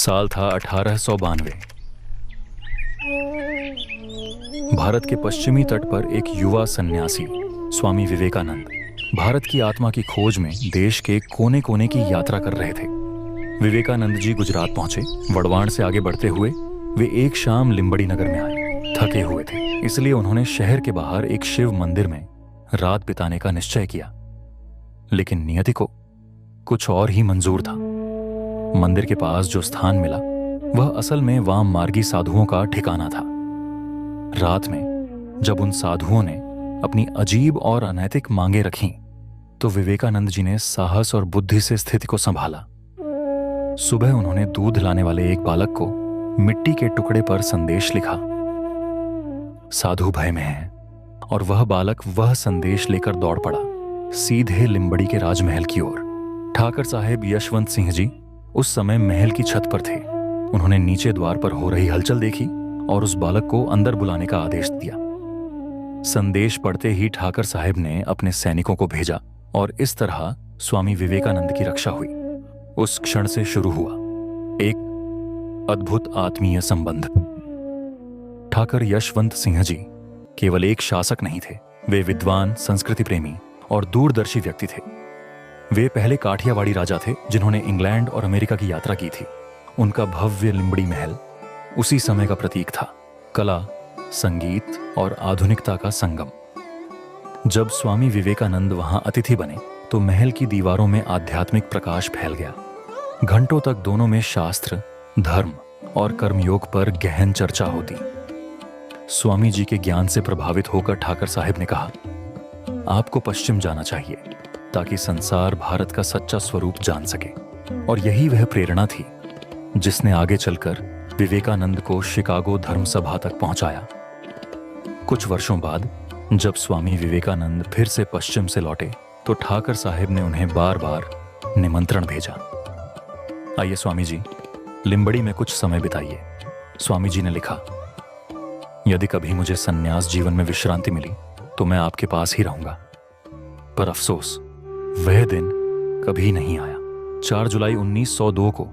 साल था 1892। भारत के पश्चिमी तट पर एक युवा सन्यासी स्वामी विवेकानंद भारत की आत्मा की खोज में देश के कोने कोने की यात्रा कर रहे थे। विवेकानंद जी गुजरात पहुंचे। वड़वाण से आगे बढ़ते हुए वे एक शाम लिंबड़ी नगर में आए। थके हुए थे, इसलिए उन्होंने शहर के बाहर एक शिव मंदिर में रात बिताने का निश्चय किया। लेकिन नियति को कुछ और ही मंजूर था। मंदिर के पास जो स्थान मिला वह असल में वाम मार्गी साधुओं का ठिकाना था। रात में जब उन साधुओं ने अपनी अजीब और अनैतिक मांगे रखीं, तो विवेकानंद जी ने साहस और बुद्धि से स्थिति को संभाला। सुबह उन्होंने दूध लाने वाले एक बालक को मिट्टी के टुकड़े पर संदेश लिखा। साधु भय में हैं, और वह बालक वह संदेश लेकर दौड़ पड़ा सीधे लिंबड़ी के राजमहल की ओर। ठाकर साहेब यशवंत सिंह जी उस समय महल की छत पर थे। उन्होंने नीचे द्वार पर हो रही हलचल देखी और उस बालक को अंदर बुलाने का आदेश दिया। संदेश पढ़ते ही ठाकर साहेब ने अपने सैनिकों को भेजा और इस तरह स्वामी विवेकानंद की रक्षा हुई। उस क्षण से शुरू हुआ एक अद्भुत आत्मीय संबंध। ठाकर यशवंत सिंह जी केवल एक शासक नहीं थे, वे विद्वान, संस्कृति प्रेमी और दूरदर्शी व्यक्ति थे। वे पहले काठियावाड़ी राजा थे जिन्होंने इंग्लैंड और अमेरिका की यात्रा की थी। उनका भव्य लिंबड़ी महल उसी समय का प्रतीक था, कला, संगीत और आधुनिकता का संगम। जब स्वामी विवेकानंद वहां अतिथि बने तो महल की दीवारों में आध्यात्मिक प्रकाश फैल गया। घंटों तक दोनों में शास्त्र, धर्म और कर्मयोग पर गहन चर्चा होती। स्वामी जी के ज्ञान से प्रभावित होकर ठाकर साहब ने कहा, आपको पश्चिम जाना चाहिए ताकि संसार भारत का सच्चा स्वरूप जान सके। और यही वह प्रेरणा थी जिसने आगे चलकर विवेकानंद को शिकागो धर्म सभा तक पहुंचाया। कुछ वर्षों बाद जब स्वामी विवेकानंद फिर से पश्चिम से लौटे तो ठाकर साहब ने उन्हें बार बार निमंत्रण भेजा। आइए स्वामी जी, लिंबड़ी में कुछ समय बिताइए। स्वामी जी ने लिखा, यदि कभी मुझे सन्यास जीवन में विश्रांति मिली तो मैं आपके पास ही रहूंगा। पर अफसोस, वह दिन कभी नहीं आया। 4 जुलाई 1902 को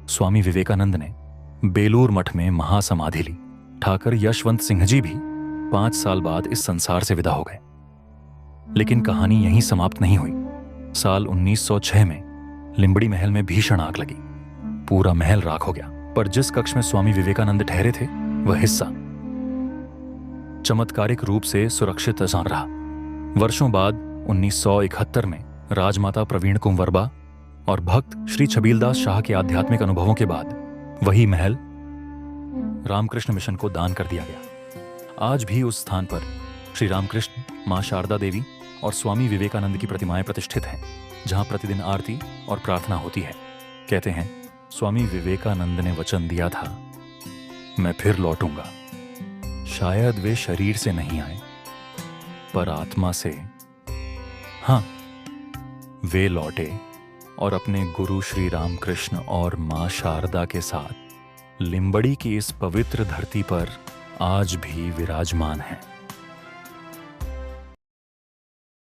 स्वामी विवेकानंद ने बेलूर मठ में महासमाधि ली। ठाकर यशवंत सिंह जी भी 5 साल बाद इस संसार से विदा हो गए। लेकिन कहानी यहीं समाप्त नहीं हुई। साल 1906 में लिंबड़ी महल में भीषण आग लगी। पूरा महल राख हो गया, पर जिस कक्ष में स्वामी विवेकानंद ठहरे थे वह हिस्सा चमत्कारिक रूप से सुरक्षित रहा। वर्षों बाद 1971 में राजमाता प्रवीण कुंवरबा और भक्त श्री छबीलदास शाह के आध्यात्मिक अनुभवों के बाद वही महल रामकृष्ण मिशन को दान कर दिया गया। आज भी उस स्थान पर श्री रामकृष्ण, मां शारदा देवी और स्वामी विवेकानंद की प्रतिमाएं प्रतिष्ठित हैं, जहां प्रतिदिन आरती और प्रार्थना होती है। कहते हैं, स्वामी विवेकानंद ने वचन दिया था, मैं फिर लौटूंगा। शायद वे शरीर से नहीं आए, पर आत्मा से। हाँ, वे लौटे और अपने गुरु श्री रामकृष्ण और मां शारदा के साथ लिंबड़ी की इस पवित्र धरती पर आज भी विराजमान हैं।